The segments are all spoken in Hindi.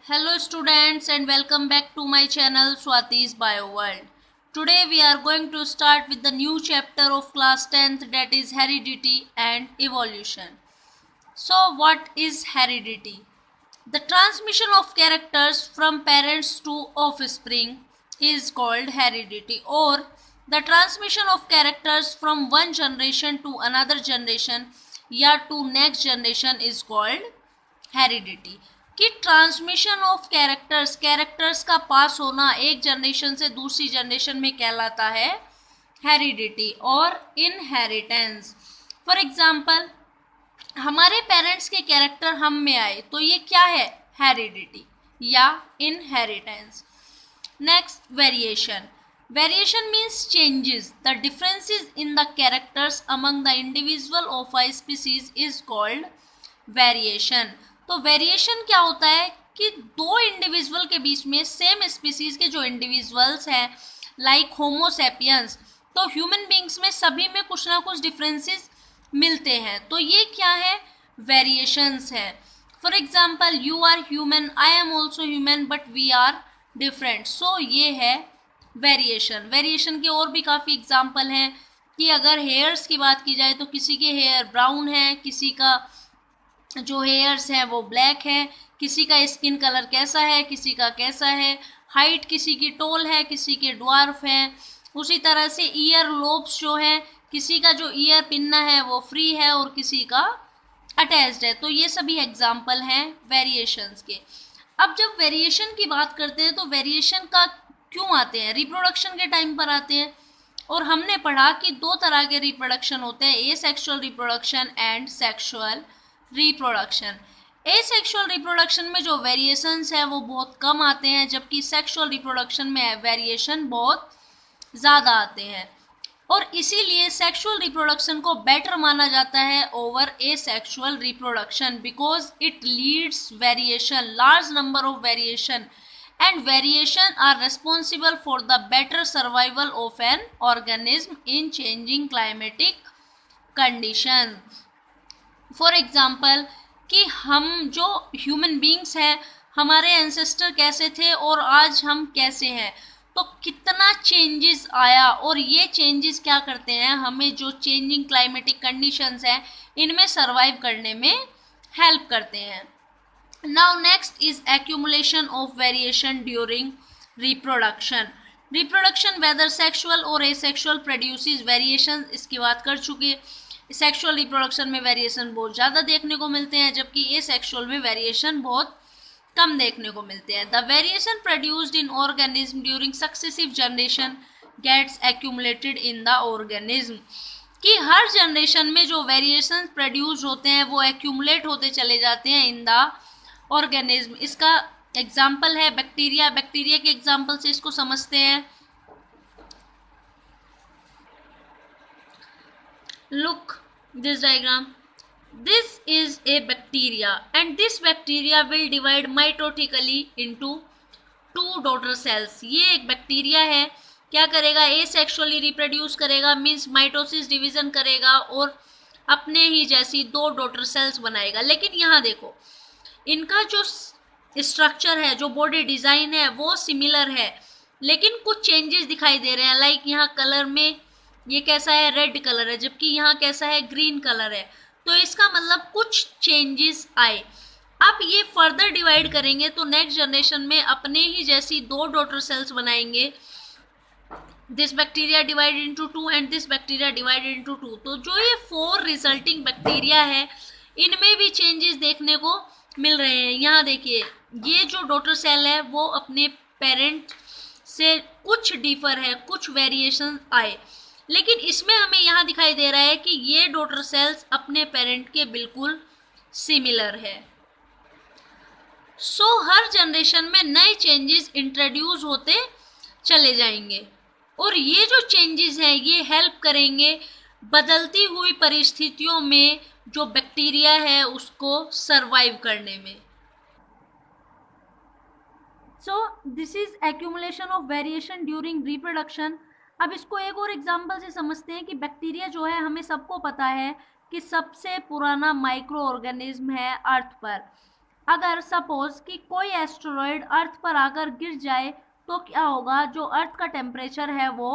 Hello students and welcome back to my channel Swati's Bio World. Today we are going to start with the new chapter of class 10th, that is heredity and evolution. So what is heredity? The transmission of characters from parents to offspring is called heredity, or the transmission of characters from one generation to another generation या to next generation is called heredity. कि ट्रांसमिशन ऑफ कैरेक्टर्स का पास होना एक जनरेशन से दूसरी जनरेशन में कहलाता है हेरिडिटी और इनहेरिटेंस. फॉर एग्जाम्पल, हमारे पेरेंट्स के कैरेक्टर हम में आए तो ये क्या है? हेरिडिटी या inheritance. Next, variation. Variation means changes. The differences in the characters among the individual of a species is called variation. तो वेरिएशन क्या होता है कि दो इंडिविजुअल के बीच में सेम स्पीसीज के जो इंडिविजुअल्स हैं, लाइक होमोसेपियंस, तो ह्यूमन बींग्स में सभी में कुछ ना कुछ डिफरेंसेस मिलते हैं. तो ये क्या है? वेरिएशंस है. For example, you are human, I am also human, but we are different. So ये है वेरिएशन. वेरिएशन के और भी काफ़ी एग्जाम्पल हैं कि अगर हेयर्स की बात की जाए तो किसी के हेयर ब्राउन है, किसी का जो हेयर्स हैं वो ब्लैक है, किसी का स्किन कलर कैसा है, किसी का कैसा है, हाइट किसी की टॉल है, किसी के ड्वार्फ है. उसी तरह से ईयर लोब्स जो है, किसी का जो ईयर पिन्ना है वो फ्री है और किसी का अटैच्ड है. तो ये सभी एग्जाम्पल हैं वेरिएशंस के. अब जब वेरिएशन की बात करते हैं तो वेरिएशन का क्यों आते हैं? रिप्रोडक्शन के टाइम पर आते हैं. और हमने पढ़ा कि दो तरह के रिप्रोडक्शन होते हैं, asexual reproduction and sexual reproduction. Asexual reproduction में जो वेरिएशंस हैं वो बहुत कम आते हैं, जबकि सेक्सुअल रिप्रोडक्शन में वेरिएशन बहुत ज़्यादा आते हैं. और इसीलिए सेक्सुअल रिप्रोडक्शन को बेटर माना जाता है over asexual reproduction, because it leads variation, large number of variation, and variation are responsible for the better survival of an organism in changing climatic condition. For example, कि हम जो ह्यूमन बींग्स हैं, हमारे एंसेस्टर कैसे थे और आज हम कैसे हैं, तो कितना चेंजेस आया. और ये चेंजेस क्या करते हैं? हमें जो चेंजिंग क्लाइमेटिक कंडीशंस हैं इनमें सर्वाइव करने में हेल्प करते हैं. Now next is accumulation of variation during reproduction. Reproduction whether sexual or asexual produces variations, इसकी बात कर चुके. सेक्सुअल रिप्रोडक्शन में वेरिएशन बहुत ज़्यादा देखने को मिलते हैं, जबकि एसेक्सुअल में वेरिएशन बहुत कम देखने को मिलते हैं. The variation produced in organism during successive generation gets accumulated in the organism. कि हर जनरेशन में जो वेरिएशन प्रोड्यूस होते हैं वो एक्यूमुलेट होते चले जाते हैं इन द ऑर्गेनिज्म. इसका एग्जाम्पल है बैक्टीरिया. बैक्टीरिया के एग्जाम्पल से इसको समझते हैं. Look this diagram. This is a bacteria and this bacteria will divide mitotically into two daughter cells. ये एक बैक्टीरिया है, क्या करेगा? एसेक्सुअली रिप्रोड्यूस करेगा, मीन्स माइटोसिस डिवीजन करेगा और अपने ही जैसी दो डॉटर सेल्स बनाएगा. लेकिन यहाँ देखो, इनका जो स्ट्रक्चर है, जो बॉडी डिज़ाइन है वो सिमिलर है, लेकिन कुछ चेंजेस दिखाई दे रहे हैं. लाइक यहाँ कलर में ये कैसा है? रेड कलर है, जबकि यहाँ कैसा है? ग्रीन कलर है. तो इसका मतलब कुछ चेंजेस आए. अब ये फर्दर डिवाइड करेंगे तो नेक्स्ट जनरेशन में अपने ही जैसी दो डॉटर सेल्स बनाएंगे. This bacteria divided into two and this bacteria divided into two. तो जो ये 4 रिजल्टिंग बैक्टीरिया है इनमें भी चेंजेस देखने को मिल रहे हैं. यहाँ देखिए, ये जो डॉटर सेल है वो अपने पेरेंट से कुछ डिफर है, कुछ वेरिएशन आए, लेकिन इसमें हमें यहाँ दिखाई दे रहा है कि ये डॉटर सेल्स अपने पेरेंट के बिल्कुल सिमिलर है. सो हर जनरेशन में नए चेंजेस इंट्रोड्यूस होते चले जाएंगे और ये जो चेंजेस हैं ये हेल्प करेंगे बदलती हुई परिस्थितियों में जो बैक्टीरिया है उसको सरवाइव करने में. So this is accumulation of variation during reproduction. अब इसको एक और एग्जांपल से समझते हैं कि बैक्टीरिया जो है, हमें सबको पता है कि सबसे पुराना माइक्रो ऑर्गेनिज्म है अर्थ पर. अगर सपोज कि कोई एस्टेरॉयड अर्थ पर आकर गिर जाए तो क्या होगा, जो अर्थ का टेम्परेचर है वो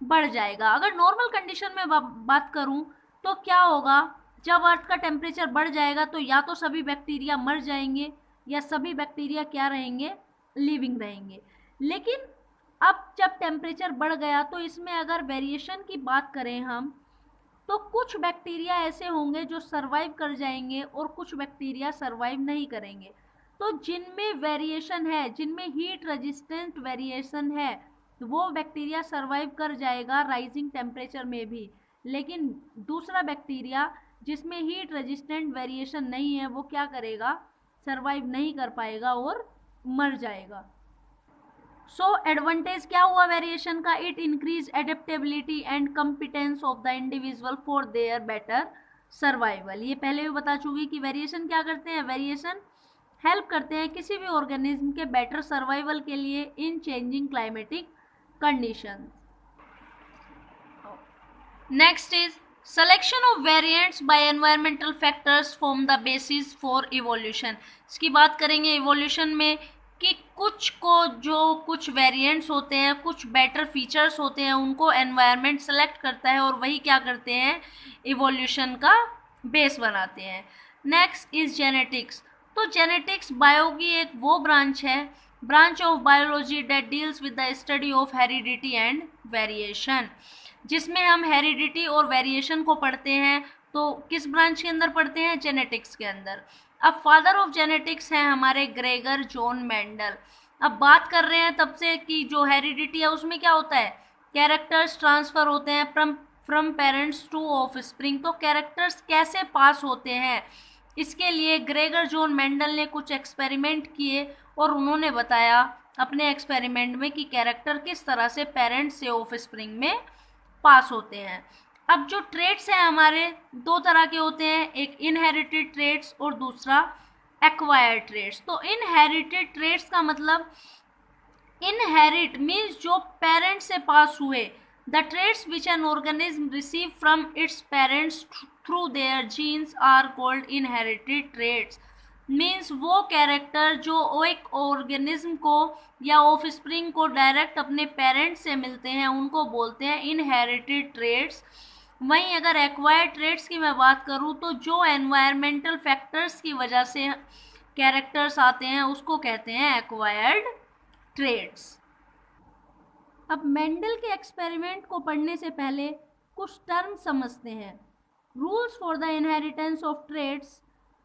बढ़ जाएगा। अगर नॉर्मल कंडीशन में बात करूं तो क्या होगा, जब अर्थ का टेम्परेचर बढ़ जाएगा तो या तो सभी बैक्टीरिया मर जाएंगे या सभी बैक्टीरिया क्या रहेंगे, लिविंग रहेंगे। लेकिन अब जब टेम्परेचर बढ़ गया तो इसमें अगर वेरिएशन की बात करें हम, तो कुछ बैक्टीरिया ऐसे होंगे जो सरवाइव कर जाएंगे और कुछ बैक्टीरिया सरवाइव नहीं करेंगे। तो जिनमें वेरिएशन है, जिनमें हीट रेजिस्टेंट वेरिएशन है, वो बैक्टीरिया सरवाइव कर जाएगा राइजिंग टेम्परेचर में भी। लेकिन दूसरा बैक्टीरिया जिसमें हीट रेजिस्टेंट वेरिएशन नहीं है वो क्या करेगा, सरवाइव नहीं कर पाएगा और मर जाएगा। सो एडवांटेज क्या हुआ वेरिएशन का, it increase adaptability and competence of the individual for their better survival. ये पहले भी बता चुकी कि वेरिएशन क्या करते हैं, वेरिएशन हेल्प करते हैं किसी भी ऑर्गेनिज्म के बेटर सर्वाइवल के लिए इन changing climatic condition. Next is selection of variants by environmental factors form the basis for evolution। इसकी बात करेंगे इवोल्यूशन में कि कुछ वेरिएंट्स होते हैं, कुछ बेटर फीचर्स होते हैं, उनको एनवायरनमेंट सेलेक्ट करता है और वही क्या करते हैं, इवोल्यूशन का बेस बनाते हैं। Next is genetics. तो जेनेटिक्स बायो की एक वो branch of biology that deals with the study of heredity and variation, जिसमें हम हेरिडिटी और वेरिएशन को पढ़ते हैं। तो किस ब्रांच के अंदर पढ़ते हैं, जेनेटिक्स के अंदर। अब फादर ऑफ जेनेटिक्स हैं हमारे ग्रेगर जॉन मेंडल। अब बात कर रहे हैं तब से कि जो हेरिडिटी है उसमें क्या होता है, कैरेक्टर्स ट्रांसफर होते हैं फ्रॉम पेरेंट्स टू ऑफस्प्रिंग। तो कैरेक्टर्स कैसे पास होते हैं, इसके लिए ग्रेगर जॉन मेंडल ने कुछ एक्सपेरिमेंट किए और उन्होंने बताया अपने एक्सपेरिमेंट में कि कैरेक्टर किस तरह से पेरेंट्स से ऑफस्प्रिंग में पास होते हैं। अब जो ट्रेट्स हैं हमारे दो तरह के होते हैं, एक इनहेरिटेड ट्रेट्स और दूसरा एक्वायर्ड ट्रेट्स। तो इनहेरिटेड ट्रेट्स का मतलब, इनहेरिट मीन्स जो पेरेंट्स से पास हुए, the traits which an organism receive from its parents through their genes are called inherited traits. Means वो कैरेक्टर जो एक ऑर्गेनिज्म को या ऑफस्प्रिंग को डायरेक्ट अपने पेरेंट्स से मिलते हैं उनको बोलते हैं इनहेरिटेड ट्रेट्स। वहीं अगर एक्वायर्ड ट्रेट्स की मैं बात करूं तो जो एनवायरमेंटल फैक्टर्स की वजह से कैरेक्टर्स आते हैं उसको कहते हैं एक्वायर्ड ट्रेट्स। अब मेंडल के एक्सपेरिमेंट को पढ़ने से पहले कुछ टर्म समझते हैं। Rules for the inheritance of traits,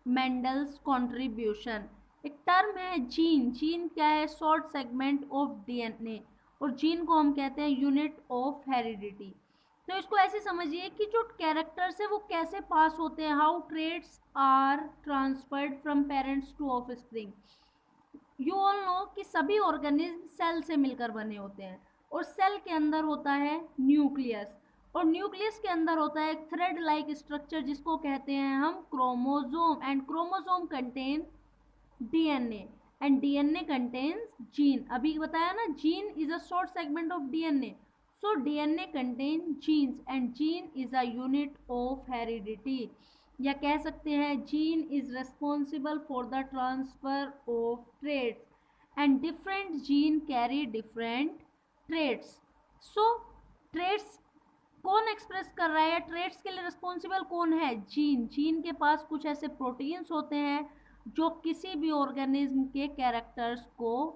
Mendel's contribution. एक टर्म है जीन। जीन क्या है, शॉर्ट सेगमेंट ऑफ डीएनए, और जीन को हम कहते हैं यूनिट ऑफ हेरिडिटी। तो इसको ऐसे समझिए कि जो कैरेक्टर्स है वो कैसे पास होते हैं, how traits are transferred from parents to offspring. You all know कि सभी ऑर्गेनिज्म सेल से मिलकर बने होते हैं और सेल के अंदर होता है न्यूक्लियस, और न्यूक्लियस के अंदर होता है एक थ्रेड लाइक स्ट्रक्चर जिसको कहते हैं हम chromosome, and chromosome contain DNA and DNA contains gene. अभी बताया ना, gene is a short segment of DNA, so DNA contain genes and gene is a unit of heredity, या कह सकते हैं gene is responsible for the transfer of traits and different gene carry different traits. So traits कौन एक्सप्रेस कर रहा है, ट्रेट्स के लिए रिस्पॉन्सिबल कौन है, जीन। जीन के पास कुछ ऐसे प्रोटीन्स होते हैं जो किसी भी ऑर्गेनिज्म के कैरेक्टर्स को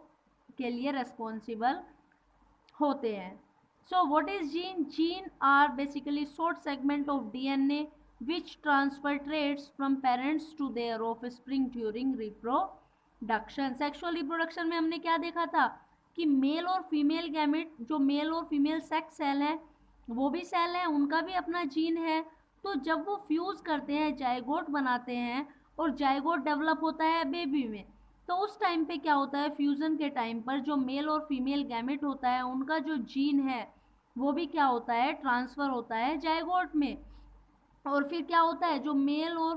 के लिए रिस्पॉन्सिबल होते हैं। So what is gene, gene are basically short segment of DNA which transfer traits from parents to their offspring during reproduction. Sexual reproduction में हमने क्या देखा था कि मेल और फीमेल गैमेट, जो मेल और फीमेल सेक्स सेल है वो भी सेल है, उनका भी अपना जीन है। तो जब वो फ्यूज़ करते हैं, जाइगोट बनाते हैं और जाइगोट डेवलप होता है बेबी में, तो उस टाइम पे क्या होता है, फ्यूज़न के टाइम पर जो मेल और फीमेल गैमेट होता है उनका जो जीन है वो भी क्या होता है, ट्रांसफ़र होता है जाइगोट में। और फिर क्या होता है, जो मेल और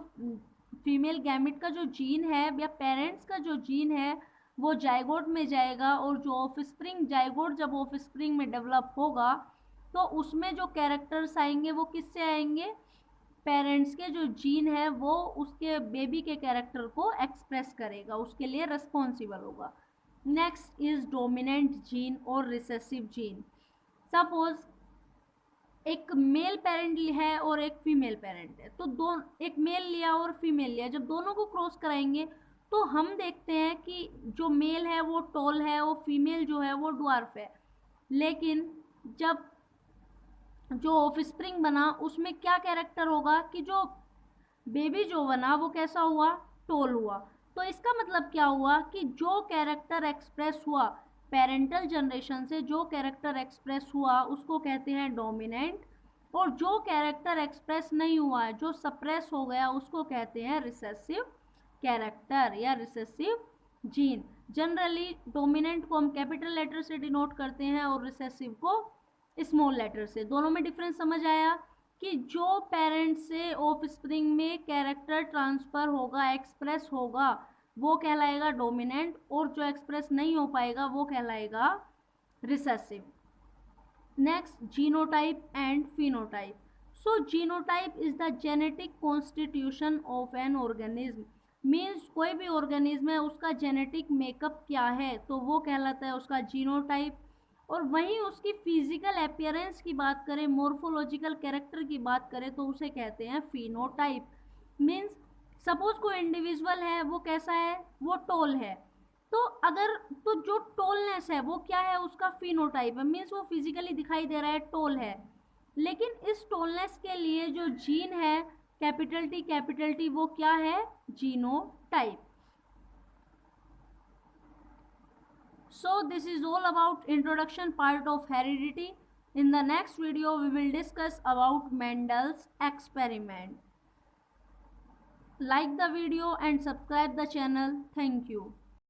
फीमेल गैमेट का जो जीन है या पेरेंट्स का जो जीन है वो जाइगोट में जाएगा, और जो ऑफस्प्रिंग, जाइगोट जब ऑफस्प्रिंग में डेवलप होगा तो उसमें जो कैरेक्टर्स आएंगे वो किससे आएंगे, पेरेंट्स के जो जीन है वो उसके बेबी के कैरेक्टर को एक्सप्रेस करेगा, उसके लिए रिस्पॉन्सिबल होगा। नेक्स्ट इज डोमिनेंट जीन और रिसेसिव जीन। सपोज एक मेल पेरेंट है और एक फीमेल पेरेंट है, तो एक मेल लिया और फीमेल लिया, जब दोनों को क्रॉस कराएंगे तो हम देखते हैं कि जो मेल है वो टॉल है और फीमेल जो है वो ड्वार्फ है। लेकिन जब जो ऑफस्प्रिंग बना उसमें क्या कैरेक्टर होगा कि जो बेबी जो बना वो कैसा हुआ, टॉल हुआ। तो इसका मतलब क्या हुआ कि जो कैरेक्टर एक्सप्रेस हुआ पेरेंटल जनरेशन से, जो कैरेक्टर एक्सप्रेस हुआ उसको कहते हैं डोमिनेंट, और जो कैरेक्टर एक्सप्रेस नहीं हुआ है, जो सप्रेस हो गया, उसको कहते हैं रिसेसिव कैरेक्टर या रिसेसिव जीन। जनरली डोमिनेंट को हम कैपिटल लेटर से डिनोट करते हैं और रिसेसिव को स्मॉल लेटर से। दोनों में डिफरेंस समझ आया कि जो पेरेंट से ऑफस्प्रिंग में कैरेक्टर ट्रांसफर होगा, एक्सप्रेस होगा, वो कहलाएगा डोमिनेंट, और जो एक्सप्रेस नहीं हो पाएगा वो कहलाएगा recessive. Next, genotype and phenotype. So genotype is the genetic constitution of an organism. Means कोई भी ऑर्गेनिज्म है उसका जेनेटिक मेकअप क्या है, तो वो कहलाता है उसका जीनोटाइप। और वहीं उसकी फिजिकल अपीयरेंस की बात करें, मोर्फोलॉजिकल कैरेक्टर की बात करें, तो उसे कहते हैं फिनोटाइप। मीन्स सपोज कोई इंडिविजुअल है, वो कैसा है, वो टॉल है, तो अगर तो जो टॉलनेस है वो क्या है, उसका फिनोटाइप है। मीन्स वो फिजिकली दिखाई दे रहा है, टॉल है। लेकिन इस टॉलनेस के लिए जो जीन है कैपिटल टी वो क्या है, genotype. So this is all about introduction part of heredity. In the next video we will discuss about Mendel's experiment. Like the video and subscribe the channel. Thank you.